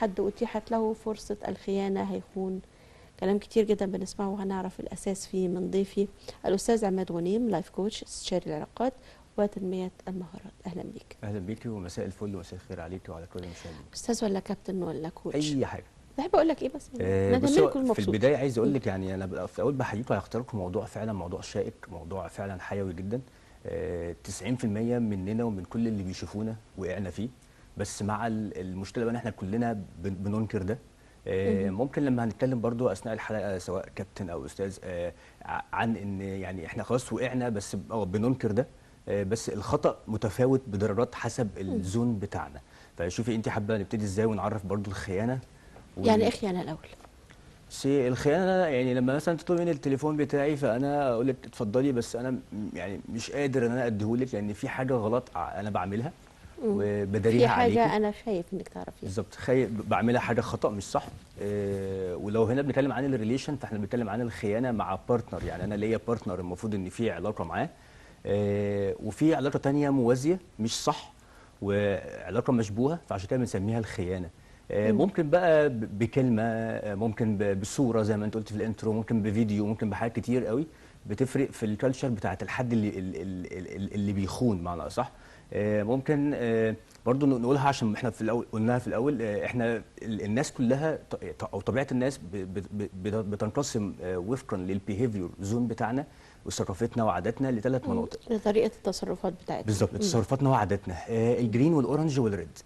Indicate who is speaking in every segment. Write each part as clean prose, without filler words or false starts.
Speaker 1: حد أتيحت له فرصة الخيانة هيخون. كلام كتير جدا بنسمعه، وهنعرف الأساس فيه من ضيفي الأستاذ عماد غنيم، لايف كوتش، استشاري العلاقات وتنمية المهارات. أهلا بيك.
Speaker 2: اهلا بيكي ومساء الفل ومساء الخير عليكي وعلى كل المشاهدين.
Speaker 1: أستاذ ولا كابتن ولا كوتش؟
Speaker 2: اي حاجه.
Speaker 1: بحب أقول لك إيه بس أنا
Speaker 2: بص،
Speaker 1: دايما
Speaker 2: هو
Speaker 1: أكون
Speaker 2: في
Speaker 1: مبسوط.
Speaker 2: البدايه عايز اقول لك يعني انا في اول بحييكم على اختياركم موضوع فعلا موضوع شائك، موضوع فعلا حيوي جدا. 90% مننا ومن كل اللي بيشوفونا وقعنا فيه، بس مع المشكله بقى ان احنا كلنا بننكر ده. ممكن لما هنتكلم برضو اثناء الحلقه سواء كابتن او استاذ عن ان يعني احنا خلاص وقعنا بس بننكر ده. بس الخطأ متفاوت بدرجات حسب الزون بتاعنا. فشوفي انت حابه نبتدي ازاي ونعرف برضو الخيانه
Speaker 1: يعني إيه خيانة الأول؟
Speaker 2: الخيانه يعني لما مثلا تطلبي مني التليفون بتاعي فانا اقول لك اتفضلي، بس انا يعني مش قادر ان انا اديهولك لان في حاجه غلط انا بعملها
Speaker 1: في
Speaker 2: وبداريها عليكي.
Speaker 1: حاجة أنا خايف إنك تعرفيها.
Speaker 2: بالظبط، بعملها حاجه خطا مش صح. ولو هنا بنتكلم عن الريليشن فاحنا بنتكلم عن الخيانه مع بارتنر، يعني انا ليا بارتنر المفروض ان في علاقه معاه، وفي علاقه تانية موازيه مش صح وعلاقه مشبوهه، فعشان كده بنسميها الخيانه. ممكن بقى بكلمه، ممكن بصوره زي ما انت قلت في الانترو، ممكن بفيديو، ممكن بحاجات كتير قوي بتفرق في الكالتشر بتاعت الحد اللي بيخون معنى اصح. ممكن برضو نقولها عشان احنا في الاول قلناها في الاول. احنا الناس كلها او طبيعه الناس بتنقسم وفقا للبيهيفير زون بتاعنا وثقافتنا وعاداتنا لثلاث مناطق.
Speaker 1: لطريقة التصرفات بتاعتنا.
Speaker 2: بالظبط، تصرفاتنا وعاداتنا. الجرين والاورنج والريد.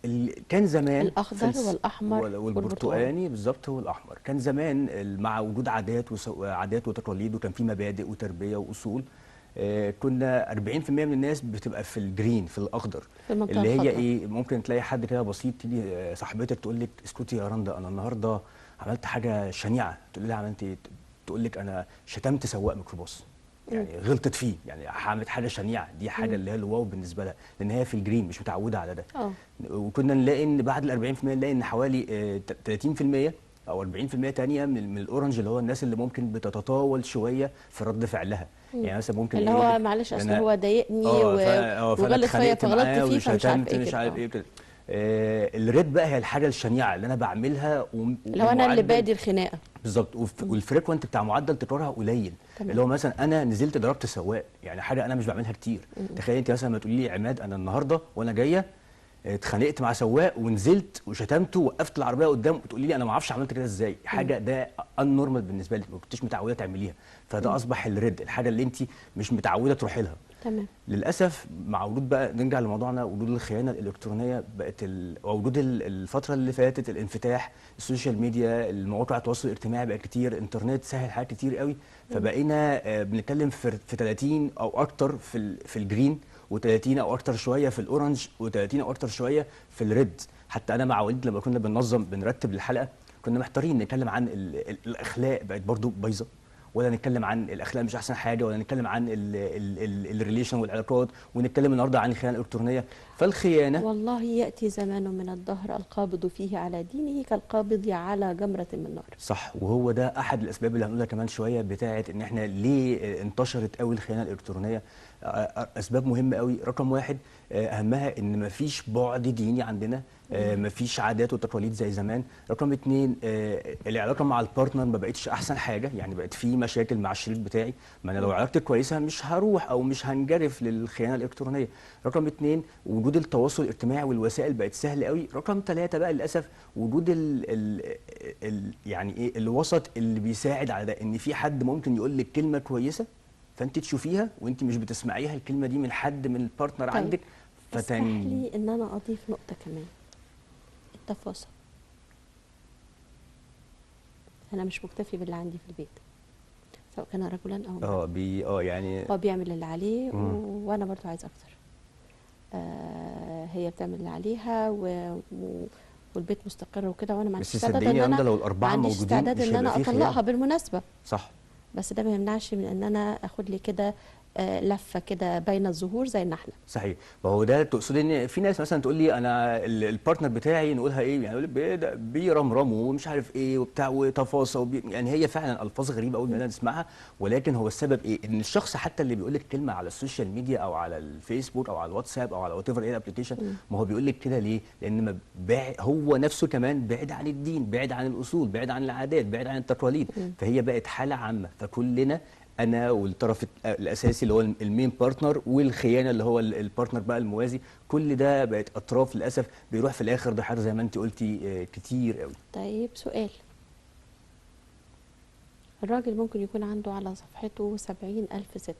Speaker 2: كان زمان
Speaker 1: الأخضر والأحمر
Speaker 2: والبرتقاني بالظبط والاحمر. كان زمان مع وجود عادات وتقاليد، وكان في مبادئ وتربيه واصول. كنا 40% من الناس بتبقى في الجرين، في الاخضر،
Speaker 1: في المنطقة
Speaker 2: اللي هي
Speaker 1: الخضراء.
Speaker 2: ايه، ممكن تلاقي حد كده بسيط تيجي صاحبتك تقول لك اسكتي يا رندا انا النهارده عملت حاجه شنيعه، تقول لها عملت ايه، تقول لك انا شتمت سواق ميكروباص، يعني غلطت فيه، يعني عملت حاجه شنيعه، دي حاجه اللي هي الواو بالنسبه لها لان هي في الجرين مش متعوده على ده. وكنا نلاقي ان بعد ال 40% نلاقي ان حوالي 30% او 40% تانية من الاورنج، اللي هو الناس اللي ممكن بتتطاول شويه في رد فعلها. يعني مثلا ممكن
Speaker 1: اللي هو معلش اصل هو ضايقني
Speaker 2: فانا
Speaker 1: وغلط فيا
Speaker 2: اتخانقت
Speaker 1: فغلطت
Speaker 2: معاه
Speaker 1: فيه فمش عارف
Speaker 2: وشتمت
Speaker 1: ايه
Speaker 2: مش
Speaker 1: كده.
Speaker 2: عارف ايه كده. الريد بقى هي الحاجه الشنيعه اللي انا بعملها
Speaker 1: لو انا اللي بادي الخناقه.
Speaker 2: بالظبط، والفريكونت بتاع معدل تكرارها قليل.
Speaker 1: تمام.
Speaker 2: اللي هو مثلا انا نزلت ضربت سواق، يعني حاجه انا مش بعملها كتير. تخيل انت مثلا لما تقولي لي عماد انا النهارده وانا جايه اتخانقت مع سواق ونزلت وشتمته ووقفت العربيه قدام، وتقولي لي انا ما اعرفش عملت كده ازاي، حاجه ده ان نورمال بالنسبه لي، ما كنتش متعوده تعمليها. فده اصبح الريد، الحاجه اللي انت مش متعوده تروحي لها.
Speaker 1: تمام.
Speaker 2: للاسف مع وجود بقى، نرجع لموضوعنا، وجود الخيانه الالكترونيه بقت وجود الفتره اللي فاتت الانفتاح، السوشيال ميديا، المواقع التواصل الاجتماعي بقت كتير، الانترنت سهل حاجات كتير قوي. فبقينا بنتكلم في 30 او اكتر في الجرين، و30 او اكتر شويه في الاورنج، و30 او اكتر شويه في الريد. حتى انا مع والدي لما كنا بنرتب الحلقه كنا محتارين نتكلم عن الاخلاق بقت برضو بايظه، ولا نتكلم عن الاخلاق مش احسن حاجه، ولا نتكلم عن الريليشن والعلاقات، ونتكلم النهارده عن الخيانه الالكترونيه. فالخيانه
Speaker 1: والله ياتي زمان من الدهر القابض فيه على دينه كالقابض على جمره من نار.
Speaker 2: صح، وهو ده احد الاسباب اللي هنقولها كمان شويه بتاعه ان احنا ليه انتشرت قوي الخيانه الالكترونيه. اسباب مهمه قوي. رقم واحد اهمها ان مفيش بعد ديني عندنا، مفيش عادات وتقاليد زي زمان. رقم اتنين العلاقه مع البارتنر ما بقتش احسن حاجه، يعني بقت في مشاكل مع الشريك بتاعي، ما انا لو علاقتي كويسه مش هروح او مش هنجرف للخيانه الالكترونيه. رقم اتنين وجود التواصل الاجتماعي والوسائل بقت سهل قوي. رقم ثلاثة بقى للاسف وجود يعني ايه الوسط اللي بيساعد على ده، ان في حد ممكن يقول لك كلمه كويسه فانت تشوفيها وانت مش بتسمعيها الكلمه دي من حد من البارتنر
Speaker 1: طيب.
Speaker 2: عندك.
Speaker 1: اسمح لي ان انا اضيف نقطه كمان. التفاصيل، انا مش مكتفي باللي عندي في البيت سواء كان رجلا او امرأة.
Speaker 2: يعني
Speaker 1: هو بيعمل اللي عليه وانا برضو عايز اكتر. هي بتعمل اللي عليها والبيت مستقر وكده، وانا ما عنديش استعداد ان انا
Speaker 2: لو الاربعه موجودين مش
Speaker 1: ان انا
Speaker 2: هيبقى فيه
Speaker 1: اطلقها
Speaker 2: خيانه.
Speaker 1: بالمناسبه.
Speaker 2: صح.
Speaker 1: بس ده ما يمنعش من ان انا اخد لي كده لفه كده باينه الظهور زي النحله.
Speaker 2: صحيح. فهو ده تقصد ان في ناس مثلا تقول لي انا البارتنر بتاعي نقولها ايه، يعني يقول لك بيرمرموا ومش عارف ايه وبتاع وتفاصيل يعني هي فعلا الفاظ غريبه قوي ان نسمعها، ولكن هو السبب ايه؟ ان الشخص حتى اللي بيقول لك كلمه على السوشيال ميديا او على الفيسبوك او على الواتساب او على وات ايفر ايه الابلكيشن، ما هو بيقول لك كده ليه؟ لان ما هو نفسه كمان بعيد عن الدين، بعيد عن الاصول، بعيد عن العادات، بعيد عن التقاليد، فهي بقت حاله عامه، فكلنا انا والطرف الاساسي اللي هو المين بارتنر والخيانه اللي هو البارتنر بقى الموازي، كل ده بقت اطراف للاسف بيروح في الاخر ضحايا زي ما انت قلتي كتير قوي.
Speaker 1: طيب سؤال، الراجل ممكن يكون عنده على صفحته 70,000 ست،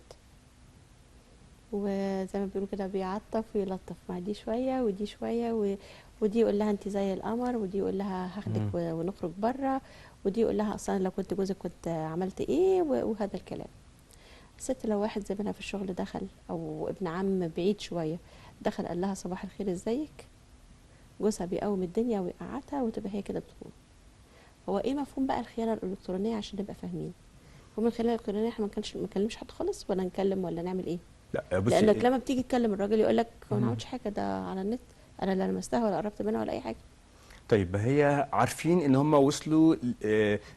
Speaker 1: وزي ما بيقولوا كده بيعطف ويلطف مع دي شوية ودي شوية ودي يقول لها انت زي القمر، ودي يقول لها هاخدك ونخرج بره، ودي يقول لها اصلا لو كنت جوزك كنت عملت ايه، وهذا الكلام. الست لو واحد زميلها في الشغل دخل، او ابن عم بعيد شوية دخل قال لها صباح الخير ازيك، جوزها بيقوم الدنيا ويقعدها وتبقى هي كده بتخون. هو ايه مفهوم بقى الخيانة الإلكترونية عشان نبقى فاهمين؟ مفهوم الخيانة الإلكترونية احنا ما نكلمش حد خالص، ولا نكلم، ولا نعمل ايه؟
Speaker 2: لا بصي،
Speaker 1: لانك لما بتيجي تكلم الراجل يقول لك انا ما عملتش حاجه، ده على النت، انا لا لمستها ولا قربت منها ولا اي حاجه.
Speaker 2: طيب هي عارفين ان هم وصلوا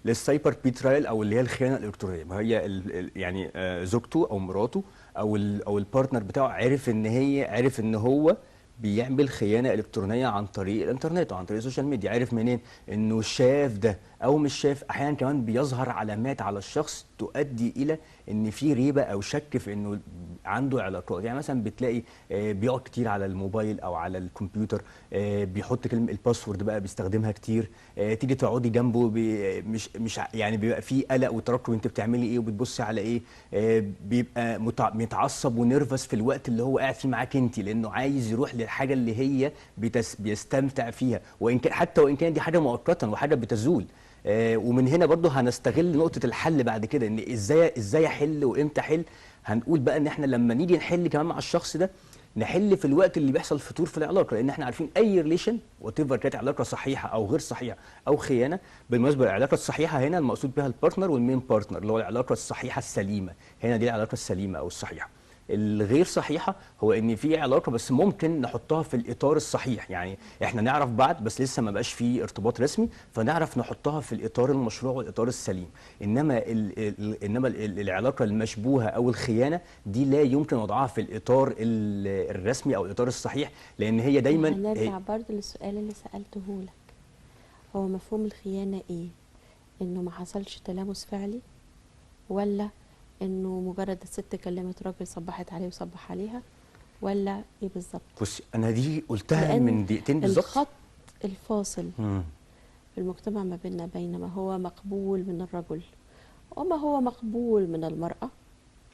Speaker 2: للسايبر بيترايل او اللي هي الخيانه الالكترونيه، ما هي يعني زوجته او مراته او البارتنر بتاعه عرف ان هو بيعمل خيانه الكترونيه عن طريق الانترنت وعن طريق السوشيال ميديا. عرف منين؟ انه شاف ده او مش شاف، احيانا كمان بيظهر علامات على الشخص تؤدي الى ان في ريبه او شك في انه عنده علاقات. يعني مثلا بتلاقي بيقعد كتير على الموبايل او على الكمبيوتر، بيحط كلمه الباسورد بقى بيستخدمها كتير، تيجي تقعدي جنبه مش يعني بيبقى في قلق وترقب انت بتعملي ايه وبتبصي على ايه، بيبقى متعصب ونرفز في الوقت اللي هو قاعد فيه معاك انت، لانه عايز يروح للحاجه اللي هي بيستمتع فيها، وان كان حتى وان كان دي حاجه مؤقتا وحاجه بتزول. ومن هنا برضو هنستغل نقطه الحل بعد كده، ان ازاي احل وامتى احل. هنقول بقى ان احنا لما نيجي نحل كمان مع الشخص ده، نحل في الوقت اللي بيحصل فتور في العلاقه، لان احنا عارفين اي ريليشن وات ايفر كانت علاقه صحيحه او غير صحيحه او خيانه. بالمناسبه العلاقه الصحيحه هنا المقصود بها البارتنر والمين بارتنر، اللي هو العلاقه الصحيحه السليمه، هنا دي العلاقه السليمه او الصحيحه. الغير صحيحه هو ان في علاقه بس ممكن نحطها في الاطار الصحيح، يعني احنا نعرف بعض بس لسه ما بقاش في ارتباط رسمي، فنعرف نحطها في الاطار المشروع والاطار السليم. انما العلاقه المشبوهه او الخيانه دي لا يمكن وضعها في الاطار الرسمي او الاطار الصحيح، لان هي دايما
Speaker 1: هنرجع برضه للسؤال اللي سالته لك، هو مفهوم الخيانه ايه؟ انه ما حصلش تلامس فعلي، ولا انه مجرد الست كلمت راجل صبحت عليه وصبح عليها، ولا ايه بالظبط؟
Speaker 2: بص انا دي قلتها
Speaker 1: لان
Speaker 2: من دقيقتين بالظبط.
Speaker 1: الخط الفاصل في المجتمع ما بيننا بين ما هو مقبول من الرجل وما هو مقبول من المرأة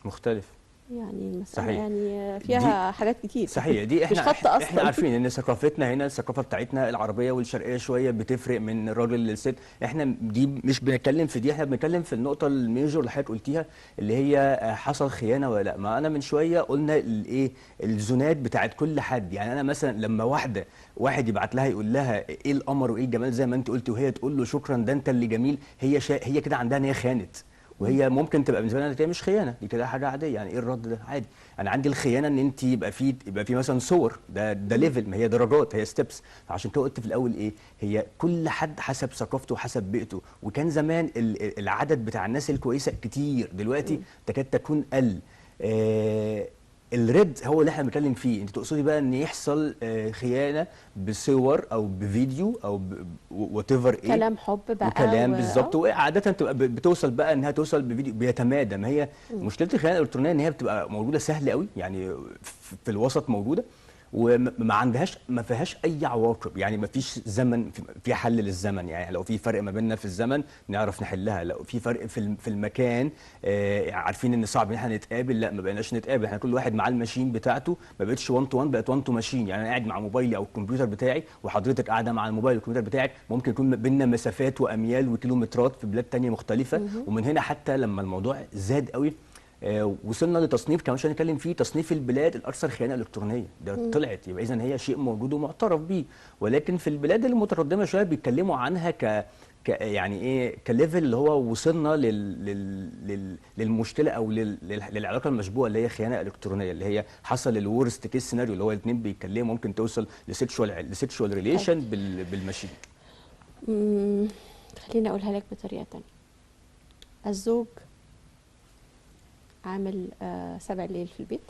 Speaker 2: مختلف.
Speaker 1: يعني المسألة
Speaker 2: صحيح.
Speaker 1: يعني فيها حاجات كتير.
Speaker 2: صحيح، دي
Speaker 1: مش خط أصلا.
Speaker 2: احنا عارفين ان ثقافتنا هنا، الثقافه بتاعتنا العربيه والشرقيه شويه بتفرق من الراجل للست. احنا دي مش بنتكلم في دي، احنا بنتكلم في النقطه الميجور اللي حضرتك قلتيها، اللي هي حصل خيانه ولا لا. ما انا من شويه قلنا الايه الزونات بتاعت كل حد. يعني انا مثلا لما واحد يبعت لها يقول لها ايه القمر وايه الجمال زي ما انت قلتي، وهي تقول له شكرا ده انت اللي جميل، هي كده عندها ان هي خانت، وهي ممكن تبقى بالنسبه لنا مش خيانه، دي كده حاجه عاديه. يعني ايه الرد ده؟ عادي. انا عندي الخيانه ان انت يبقى في مثلا صور، ده ليفل، ما هي درجات، هي ستيبس. فعشان كده قلت في الاول ايه، هي كل حد حسب ثقافته وحسب بيئته. وكان زمان العدد بتاع الناس الكويسه كتير، دلوقتي تكاد تكون قل. الريد هو اللي احنا بنتكلم فيه. انت تقصدي بقى ان يحصل خيانه بصور او بفيديو او وات ايفر ايه،
Speaker 1: كلام حب بقى
Speaker 2: وكلام بالظبط، وعاده تبقى بتوصل بقى انها توصل بفيديو بيتمادى. ما هي مشكله الخيانه الالكترونيه ان هي بتبقى موجوده سهل قوي، يعني في الوسط موجوده، ما فيهاش اي عواقب. يعني ما فيش زمن، في حل للزمن. يعني لو في فرق ما بيننا في الزمن نعرف نحلها، لو في فرق في المكان عارفين ان صعب ان احنا نتقابل، لا ما بقيناش نتقابل، احنا كل واحد معاه الماشين بتاعته، ما بقتش 1 تو 1، بقت 1 تو ماشين. يعني انا قاعد مع موبايلي او الكمبيوتر بتاعي، وحضرتك قاعده مع الموبايل والكمبيوتر بتاعك، ممكن يكون بيننا مسافات واميال وكيلومترات في بلاد تانية مختلفه. ومن هنا حتى لما الموضوع زاد قوي وصلنا لتصنيف كمان عشان نتكلم فيه، تصنيف البلاد الاكثر خيانه الكترونيه ده طلعت، يبقى اذا هي شيء موجود ومعترف بيه. ولكن في البلاد المتقدمه شويه بيتكلموا عنها يعني ايه كليفل اللي هو وصلنا للمشكله او للعلاقه المشبوهه اللي هي خيانه الكترونيه، اللي هي حصل الورست كيس سيناريو اللي هو الاثنين بيتكلموا ممكن توصل لسيكشوال
Speaker 1: طيب
Speaker 2: ريليشن بالماشين.
Speaker 1: مم، خليني اقولها لك بطريقه تانية. الزوج عامل سبع ليل في البيت،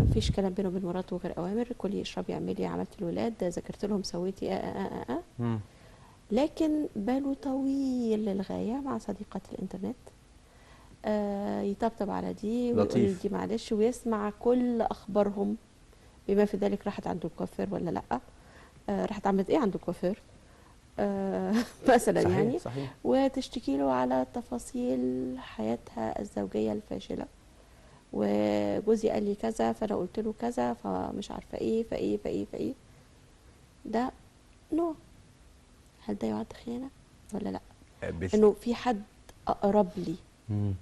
Speaker 1: مفيش كلام بينه وبين مراته غير اوامر، كلي اشربي اعملي، عملت الولاد، ذاكرت لهم، سويتي
Speaker 2: مم.
Speaker 1: لكن باله طويل للغايه مع صديقات الانترنت، يطبطب على دي ويقول
Speaker 2: لطيف.
Speaker 1: دي معلش، ويسمع كل اخبارهم بما في ذلك راحت عند الكوافير ولا لا، راحت عملت ايه عند الكوافير مثلا
Speaker 2: صحيح
Speaker 1: يعني،
Speaker 2: صحيح.
Speaker 1: وتشتكي له على تفاصيل حياتها الزوجيه الفاشله، وجوزي قال لي كذا فانا قلت له كذا فمش عارفه ايه فايه. ده نوع، هل ده يعد خيانه ولا لا؟ انه في حد اقرب لي
Speaker 2: مم.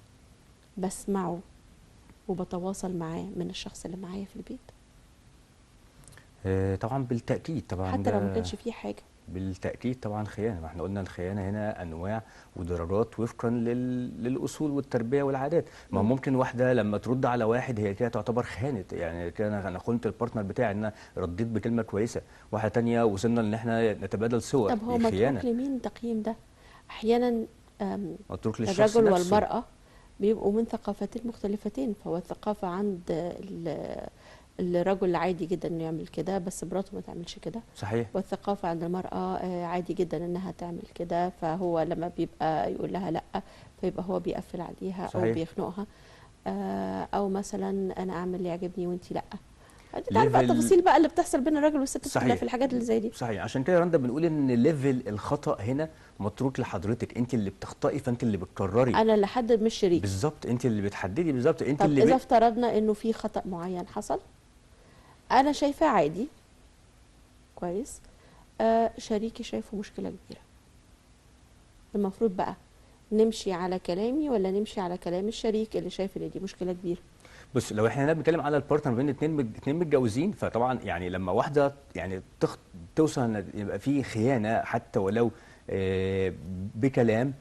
Speaker 1: بسمعه وبتواصل معاه من الشخص اللي معايا في البيت،
Speaker 2: طبعا بالتاكيد طبعا
Speaker 1: حتى لو ما
Speaker 2: ده
Speaker 1: كانش فيه حاجه.
Speaker 2: بالتأكيد طبعا خيانة. ما احنا قلنا الخيانة هنا أنواع ودرجات وفقا للأصول والتربية والعادات. ما هو
Speaker 1: مم.
Speaker 2: ممكن واحدة لما ترد على واحد هي كده تعتبر خانت، يعني كده أنا خنت البارتنر بتاعي إن أنا رديت بكلمة كويسة. واحدة تانية وصلنا إن احنا نتبادل صور،
Speaker 1: طب هو
Speaker 2: دي خيانة.
Speaker 1: متروك لمين تقييم ده؟ احيانا
Speaker 2: متروك للشخص
Speaker 1: الرجل
Speaker 2: نفسه.
Speaker 1: والمرأة بيبقوا من ثقافتين مختلفتين، فهو الثقافة عند الرجل عادي جدا انه يعمل كده بس مراته ما تعملش كده،
Speaker 2: صحيح.
Speaker 1: والثقافة عند المرأة عادي جدا انها تعمل كده، فهو لما بيبقى يقول لها لا فيبقى هو بيقفل عليها او
Speaker 2: صحيح.
Speaker 1: بيخنقها، او مثلا انا اعمل اللي يعجبني وانتي لا. انت تعرف بقى
Speaker 2: ليفل.
Speaker 1: التفاصيل بقى اللي بتحصل بين الراجل والست كلها
Speaker 2: صحيح
Speaker 1: في الحاجات اللي زي دي.
Speaker 2: صحيح. عشان كده يا رندا بنقول ان ليفل الخطأ هنا متروك لحضرتك، انت اللي بتخطئي فانت اللي بتقرري.
Speaker 1: انا اللي احدد مش شريكي.
Speaker 2: بالظبط، انت اللي بتحددي، بالظبط انت
Speaker 1: طب
Speaker 2: اللي
Speaker 1: اذا افترضنا انه في خطأ معين حصل انا شايفاه عادي كويس، شريكي شايفه مشكلة كبيرة، المفروض بقى نمشي على كلامي ولا نمشي على كلام الشريك اللي شايف ان دي مشكلة كبيرة؟
Speaker 2: بص، لو احنا هنا بنتكلم على البارتنر بين اتنين متجوزين، فطبعا يعني لما واحده يعني توصل ان يبقى في خيانه حتى ولو بكلام،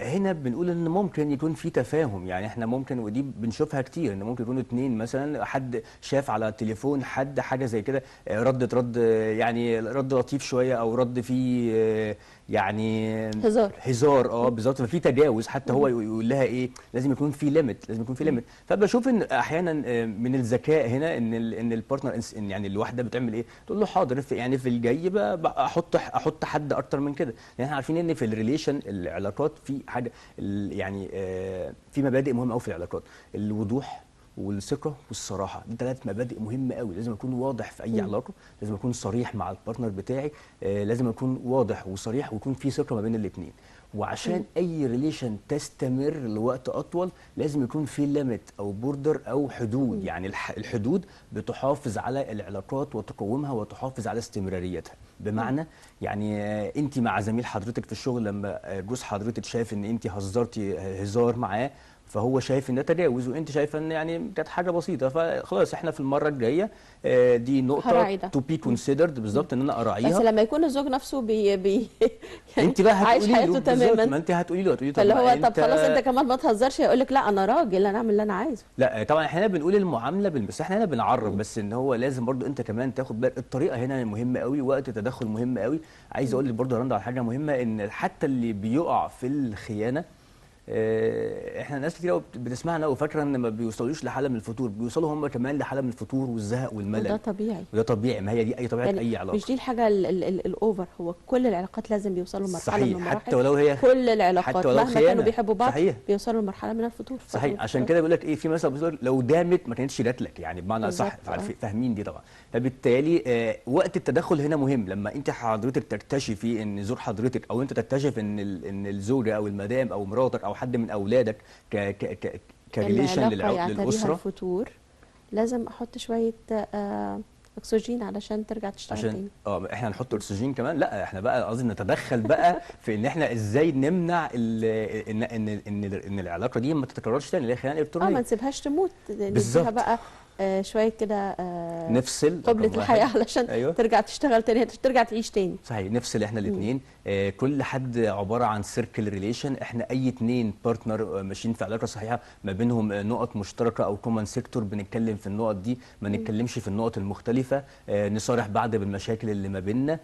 Speaker 2: هنا بنقول ان ممكن يكون في تفاهم. يعني احنا ممكن، ودي بنشوفها كتير، ان ممكن يكونوا اتنين مثلا، حد شاف على التليفون حد حاجه زي كده، رد يعني رد لطيف شويه او رد فيه يعني
Speaker 1: هزار.
Speaker 2: هزار. بالظبط، ففي تجاوز. حتى هو
Speaker 1: مم.
Speaker 2: يقول لها ايه، لازم يكون في ليميت، لازم يكون في ليميت. فبشوف ان احيانا من الذكاء هنا ان البارتنر إن يعني الواحده بتعمل ايه، تقول له حاضر، يعني في الجاي بقى احط حد اكتر من كده. يعني احنا عارفين ان في الريليشن العلاقات في حاجه يعني في مبادئ مهمه قوي في العلاقات: الوضوح والثقه والصراحه. دي ثلاث مبادئ مهمه قوي. لازم اكون واضح في اي
Speaker 1: مم.
Speaker 2: علاقه، لازم اكون صريح مع البارتنر بتاعي، لازم اكون واضح وصريح ويكون في ثقه ما بين الاثنين. وعشان
Speaker 1: مم.
Speaker 2: اي ريليشن تستمر لوقت اطول لازم يكون في ليميت او بوردر او حدود.
Speaker 1: مم.
Speaker 2: يعني الحدود بتحافظ على العلاقات وتقومها وتحافظ على استمراريتها.
Speaker 1: مم.
Speaker 2: بمعنى يعني انت مع زميل حضرتك في الشغل، لما جوز حضرتك شايف ان انت هزرتي هزار معاه، فهو شايف ان ده تجاوز، وانت شايفه ان يعني كانت حاجه بسيطه، فخلاص احنا في المره الجايه دي نقطه
Speaker 1: هراعي ده.
Speaker 2: تو بي
Speaker 1: مم.
Speaker 2: كونسيدرد،
Speaker 1: مم.
Speaker 2: بالظبط ان انا
Speaker 1: بس
Speaker 2: اراعيها.
Speaker 1: لما يكون الزوج نفسه يعني
Speaker 2: انت بقى
Speaker 1: عايش
Speaker 2: هتقولي له
Speaker 1: حياته
Speaker 2: بالظبط،
Speaker 1: تماما،
Speaker 2: ما انت هتقولي له طب
Speaker 1: فاللي
Speaker 2: ما
Speaker 1: هو طب
Speaker 2: انت.
Speaker 1: خلاص انت كمان ما تهزرش، هيقول لك لا انا راجل انا اعمل اللي انا عايزه.
Speaker 2: لا طبعا احنا هنا بنقول المعامله بس احنا هنا بنعرف
Speaker 1: مم.
Speaker 2: بس ان هو لازم برضو انت كمان تاخد بالك. الطريقه هنا مهمه قوي، وقت التدخل مهم قوي. عايز
Speaker 1: مم.
Speaker 2: اقول لك برضو يا رندا على حاجه مهمه، ان حتى اللي بيقع في الخيانه، احنا ناس كتير قوي بتسمعنا وفاكره ان ما بيوصلوش لحاله من الفتور، بيوصلوا هم كمان لحاله من الفتور والزهق
Speaker 1: وده
Speaker 2: والملل.
Speaker 1: طبيعي،
Speaker 2: وده طبيعي، ما هي دي اي طبيعه
Speaker 1: يعني
Speaker 2: اي
Speaker 1: مش
Speaker 2: علاقه.
Speaker 1: دي الحاجة الاوفر، هو كل العلاقات لازم بيوصلوا لمرحلة من
Speaker 2: صحيح،
Speaker 1: المراحل،
Speaker 2: حتى ولو هي،
Speaker 1: كل
Speaker 2: حتى
Speaker 1: العلاقات
Speaker 2: ولو
Speaker 1: مهما كانوا
Speaker 2: خيانه.
Speaker 1: بيحبوا بعض
Speaker 2: صحيح
Speaker 1: بيوصلوا لمرحلة من الفتور، فترة من
Speaker 2: صحيح. عشان
Speaker 1: الفترات.
Speaker 2: كده بيقول لك ايه، في مثل بيقول لو دامت ما كانتش جات لك، يعني بمعنى صح،
Speaker 1: بالظبط اه.
Speaker 2: فاهمين دي طبعا. فبالتالي وقت التدخل هنا مهم. لما انت حضرتك تكتشفي ان زوج حضرتك، او انت تكتشف ان ان الزوجه او المدام او مراتك او حد من اولادك ك ك ك كريليشن
Speaker 1: العلاقة يعتريها
Speaker 2: للاسره.
Speaker 1: الفتور، لازم احط شوية اكسجين علشان ترجع تشتغل
Speaker 2: عشان
Speaker 1: تاني.
Speaker 2: احنا هنحط اكسجين كمان. لا احنا بقى قصدي نتدخل بقى في ان احنا ازاي نمنع ان العلاقه دي ما تتكررش تاني، اللي هي خيانه
Speaker 1: اه ما
Speaker 2: الكترونيه.
Speaker 1: نسيبهاش تموت، نديها
Speaker 2: بالظبط.
Speaker 1: بقى شويه كده
Speaker 2: نفصل
Speaker 1: قبلة
Speaker 2: رقم
Speaker 1: الحياه
Speaker 2: واحد.
Speaker 1: علشان
Speaker 2: ايوه
Speaker 1: ترجع تشتغل تاني، ترجع تعيش تاني.
Speaker 2: صحيح، نفصل احنا الاثنين. كل حد عباره عن سيركل ريليشن، احنا اي اتنين بارتنر ماشيين في علاقه صحيحه ما بينهم نقط مشتركه او كومن سيكتور، بنتكلم في النقط دي، ما نتكلمش في النقط المختلفه. نصارح بعض بالمشاكل اللي ما بيننا.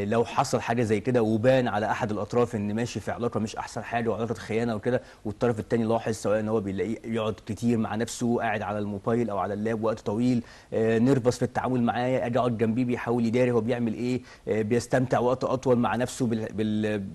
Speaker 2: لو حصل حاجه زي كده وبان على احد الاطراف ان ماشي في علاقه مش احسن حاجه وعلاقه خيانه وكده، والطرف الثاني لاحظ سواء ان هو بيلاقيه يقعد كتير مع نفسه، قاعد على الموبايل او على اللاب وقت طويل، نرفز في التعامل معاه، اجي اقعد جنبيه بيحاول يداري هو بيعمل ايه، بيستمتع وقت اطول مع نفسه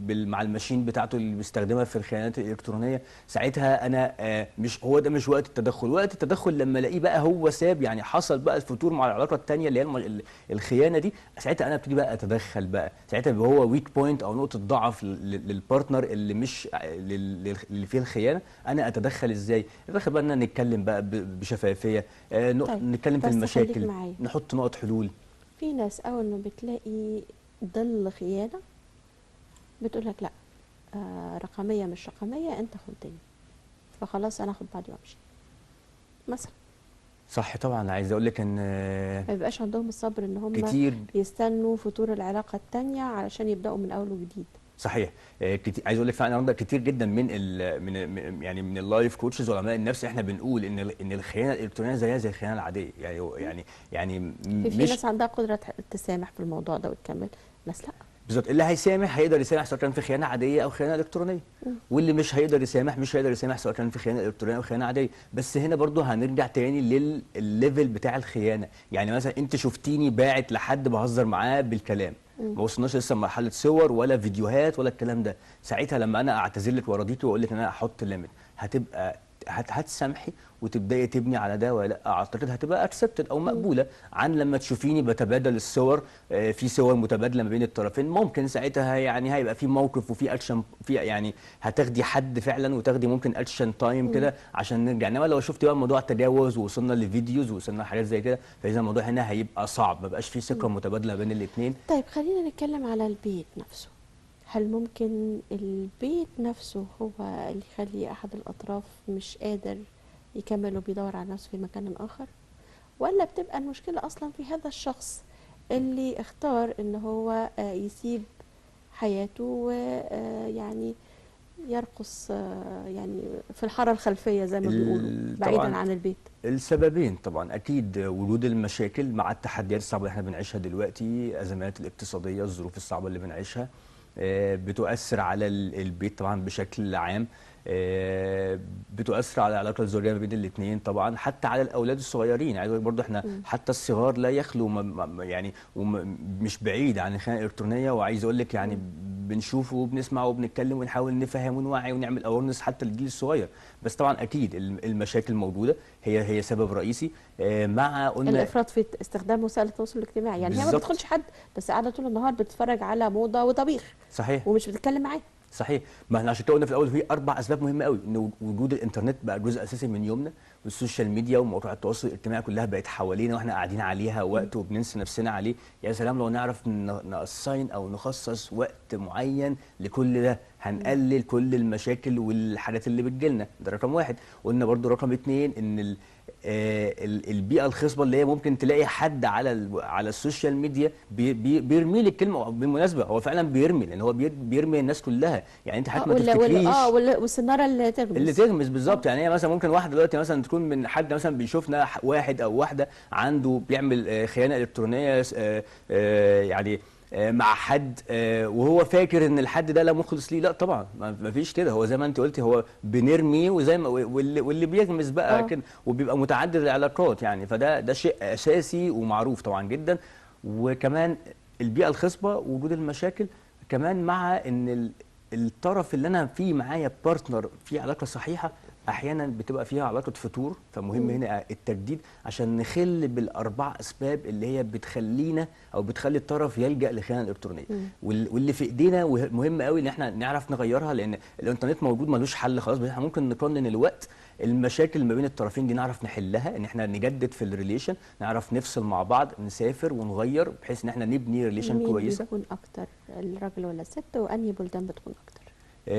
Speaker 2: مع الماشين بتاعته اللي بيستخدمها في الخيانات الالكترونيه، ساعتها انا مش هو ده مش وقت التدخل. وقت التدخل لما الاقيه بقى هو ساب، يعني حصل بقى الفتور مع العلاقه الثانيه اللي هي الخيانه دي، ساعتها انا ابتدي بقى اتدخل بقى، ساعتها بيبقى هو ويك بوينت او نقطه ضعف للبارتنر اللي مش اللي فيه الخيانه، انا اتدخل ازاي؟ اتدخل بقى ان أنا نتكلم بقى بشفافيه،
Speaker 1: طيب
Speaker 2: نتكلم في
Speaker 1: بس خليك
Speaker 2: المشاكل،
Speaker 1: معايا،
Speaker 2: نحط نقط حلول.
Speaker 1: في ناس اول ما بتلاقي ظل خيانه بتقول لك لا، رقميه مش رقميه انت خنتني، فخلاص انا اخد بعضي وامشي مثلا.
Speaker 2: صح طبعا، عايز اقول لك ان
Speaker 1: ما بيبقاش عندهم الصبر ان هم
Speaker 2: كتير.
Speaker 1: يستنوا فتور العلاقه التانيه علشان يبداوا من اول وجديد.
Speaker 2: صحيح، كتير. عايز اقول لك فعلا النهارده كتير جدا يعني من اللايف كوتشز وعلماء النفس احنا بنقول ان الخيانه الالكترونيه زيها زي الخيانه العاديه، يعني
Speaker 1: في
Speaker 2: مش
Speaker 1: ناس عندها قدره تسامح في الموضوع ده وتكمل، ناس لا.
Speaker 2: بالظبط. اللي هيسامح هيقدر يسامح سواء كان في خيانه عاديه او خيانه الكترونيه، واللي مش هيقدر يسامح مش هيقدر يسامح سواء كان في خيانه الكترونيه او خيانه عاديه. بس هنا برضو هنرجع تاني للليفل بتاع الخيانه. يعني مثلا انت شفتيني باعت لحد بهزر معاه بالكلام، ما وصلناش لسه لمرحله صور ولا فيديوهات ولا الكلام ده، ساعتها لما انا اعتذر لك وارضيكي واقول لك ان انا هحط ليميت، هتبقى هتسامحي وتبداي تبني على ده ولا لا؟ اعتقد هتبقى اكسبتد او مقبوله، عن لما تشوفيني بتبادل الصور، في صور متبادله ما بين الطرفين، ممكن ساعتها يعني هيبقى في موقف وفي اكشن، في يعني هتاخدي حد فعلا وتاخدي ممكن اكشن تايم كده عشان نرجع. انما لو شفتي بقى الموضوع تجاوز ووصلنا لفيديوز ووصلنا لحاجات زي كده، فاذا الموضوع هنا هيبقى صعب، ما بقاش في ثقه متبادله بين الاثنين.
Speaker 1: طيب خلينا نتكلم على البيت نفسه. هل ممكن البيت نفسه هو اللي يخلي أحد الأطراف مش قادر يكمل وبيدور على نفسه في مكان آخر، ولا بتبقى المشكلة أصلا في هذا الشخص اللي اختار إن هو يسيب حياته ويعني يرقص يعني في الحارة الخلفية زي ما بيقولوا بعيدا
Speaker 2: طبعا
Speaker 1: عن البيت؟
Speaker 2: السببين طبعا اكيد وجود المشاكل مع التحديات الصعبه اللي احنا بنعيشها دلوقتي، ازمات الاقتصاديه، الظروف الصعبه اللي بنعيشها بتؤثر على البيت طبعا بشكل عام، بتؤثر على العلاقه الزوجيه ما بين الاثنين طبعا، حتى على الاولاد الصغيرين. عايز اقول برضه احنا حتى الصغار لا يخلو يعني مش بعيد عن الخيانه الالكترونيه. وعايز اقول لك يعني بنشوفه وبنسمع وبنتكلم ونحاول نفهم ونوعي ونعمل اويرنس حتى للجيل الصغير. بس طبعا اكيد المشاكل موجوده، هي سبب رئيسي. مع قلنا
Speaker 1: الافراط في استخدام وسائل التواصل الاجتماعي، يعني هي ما
Speaker 2: بالظبط.
Speaker 1: بتدخلش حد بس قاعده طول النهار بتتفرج على موضه وطبيخ
Speaker 2: صحيح
Speaker 1: ومش بتتكلم معاه.
Speaker 2: صحيح. ما احنا عشان كده قلنا في الاول في 4 اسباب مهمه قوي، ان وجود الانترنت بقى جزء اساسي من يومنا، والسوشيال ميديا ومواقع التواصل الاجتماعي كلها بقت حوالينا واحنا قاعدين عليها وقت وبننسى نفسنا عليه. يا سلام لو نعرف نقصين او نخصص وقت معين لكل ده، هنقلل كل المشاكل والحاجات اللي بتجيلنا. ده رقم واحد. قلنا برضو رقم 2 ان البيئه الخصبه اللي هي ممكن تلاقي حد على السوشيال ميديا بيرمي لك كلمه. بالمناسبه هو فعلا بيرمي، لان هو بيرمي الناس كلها. يعني انت حتى ما تفتكريش
Speaker 1: والسناره اللي تغمس
Speaker 2: بالظبط. يعني هي مثلا ممكن واحده دلوقتي مثلا تكون من حد مثلا بيشوفنا واحد او واحده عنده بيعمل خيانه الكترونيه يعني مع حد، وهو فاكر ان الحد ده لا مخلص ليه. لا طبعا ما فيش كده. هو زي ما انت قلتي هو بنرمي، وزي ما واللي بيغمس بقى كده وبيبقى متعدد العلاقات يعني. فده شيء اساسي ومعروف طبعا جدا. وكمان البيئه الخصبه ووجود المشاكل، كمان مع ان الطرف اللي انا فيه معايا بارتنر في علاقه صحيحه احيانا بتبقى فيها علاقه فتور، فمهم هنا التجديد عشان نخل بال4 اسباب اللي هي بتخلينا او بتخلي الطرف يلجا للخيانه الالكترونيه. واللي في ايدينا مهم قوي ان احنا نعرف نغيرها، لان الانترنت موجود ملوش حل خلاص، بس احنا ممكن نقنن الوقت. المشاكل ما بين الطرفين دي نعرف نحلها، ان احنا نجدد في الريليشن، نعرف نفصل مع بعض، نسافر ونغير بحيث ان احنا نبني ريليشن كويسه.
Speaker 1: مين بيكون اكتر، الراجل ولا الست، وانهي بلدان بتكون اكتر؟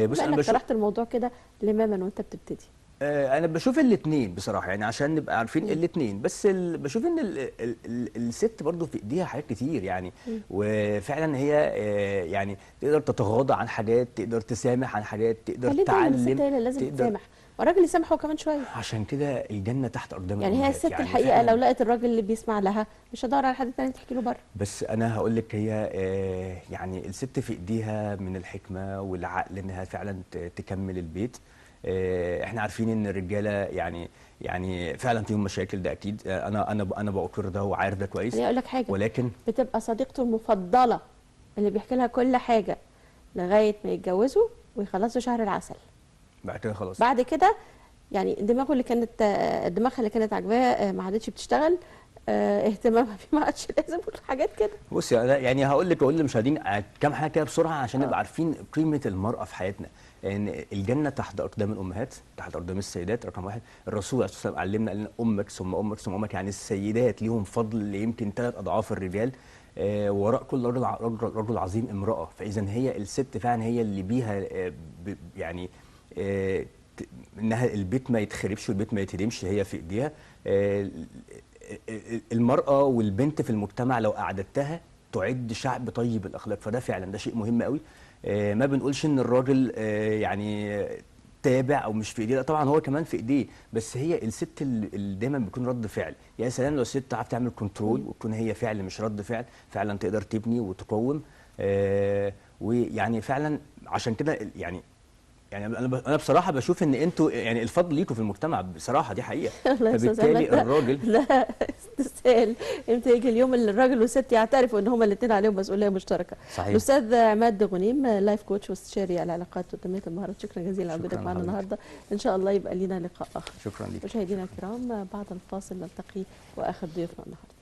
Speaker 2: بص
Speaker 1: بما
Speaker 2: انا
Speaker 1: انك
Speaker 2: بشوف
Speaker 1: طرحت الموضوع كده لماما وانت بتبتدي.
Speaker 2: انا بشوف الاثنين بصراحه، يعني عشان نبقى عارفين الاثنين، بس بشوف ان الست برضو في ايديها حاجات كتير يعني. وفعلا هي يعني تقدر تتغاضى عن حاجات، تقدر تسامح عن حاجات، تقدر
Speaker 1: فليه دايما الست
Speaker 2: تعلم،
Speaker 1: هي اللي لازم
Speaker 2: تقدر.
Speaker 1: تسامح والراجل يسامحه كمان شويه؟
Speaker 2: عشان كده الجنه تحت اقدام
Speaker 1: يعني هي
Speaker 2: الامهات
Speaker 1: الست
Speaker 2: يعني
Speaker 1: الحقيقه لو
Speaker 2: فعلا.
Speaker 1: لقت الراجل اللي بيسمع لها مش هتدور على حد تاني تحكي له بره.
Speaker 2: بس انا هقول لك هي يعني الست في ايديها من الحكمه والعقل انها فعلا تكمل البيت. احنا عارفين ان الرجاله يعني فعلا فيهم مشاكل، ده اكيد. انا بأقر ده وعارف ده كويس.
Speaker 1: خليني اقول لك حاجه،
Speaker 2: ولكن
Speaker 1: بتبقى صديقته المفضله اللي بيحكي لها كل حاجه لغايه ما يتجوزوا ويخلصوا شهر العسل.
Speaker 2: بعد كده خلاص.
Speaker 1: بعد كده يعني دماغها اللي كانت عاجباها ما عادتش بتشتغل، اهتمامها بيه ما عادش لازم، حاجات كده.
Speaker 2: بصي انا يعني هقول للمشاهدين كام حاجه كده بسرعه عشان نبقى عارفين قيمه المراه في حياتنا. ان الجنه تحت اقدام الامهات، تحت اقدام السيدات. رقم واحد، الرسول عليه الصلاه والسلام علمنا، قال لنا امك ثم امك ثم امك، يعني السيدات ليهم فضل يمكن 3 اضعاف الرجال. وراء كل رجل عظيم امراه. فاذا هي الست فعلا هي اللي بيها يعني انها البيت ما يتخربش والبيت ما يتهدمش، هي في ايديها. المرأة والبنت في المجتمع لو أعددتها تعد شعب طيب الأخلاق، فده فعلا ده شيء مهم قوي. ما بنقولش إن الراجل يعني تابع أو مش في إيديه، لا طبعا هو كمان في إيديه، بس هي الست اللي دايما بيكون رد فعل. يا سلام لو الست تعرف تعمل كنترول وتكون هي فعل مش رد فعل، فعلا تقدر تبني وتقوم. ويعني فعلا عشان كده يعني انا بصراحه بشوف ان انتوا يعني الفضل ليكوا في المجتمع بصراحه، دي حقيقه.
Speaker 1: الله يا استاذ
Speaker 2: فبالتالي
Speaker 1: عماد، ده
Speaker 2: الراجل
Speaker 1: ده استسهال. امتى يجي اليوم اللي الراجل والست يعترفوا ان هما الاثنين عليهم مسؤوليه مشتركه؟
Speaker 2: صحيح.
Speaker 1: الاستاذ عماد غنيم، لايف كوتش واستشاري العلاقات وتنميه المهارات، شكرا جزيلا على وجودك
Speaker 2: شكراً
Speaker 1: معنا
Speaker 2: لحضرتك.
Speaker 1: النهارده. ان شاء الله يبقى لنا لقاء اخر.
Speaker 2: شكرا ليك.
Speaker 1: مشاهدينا الكرام، بعد الفاصل نلتقي واخر ضيوفنا النهارده.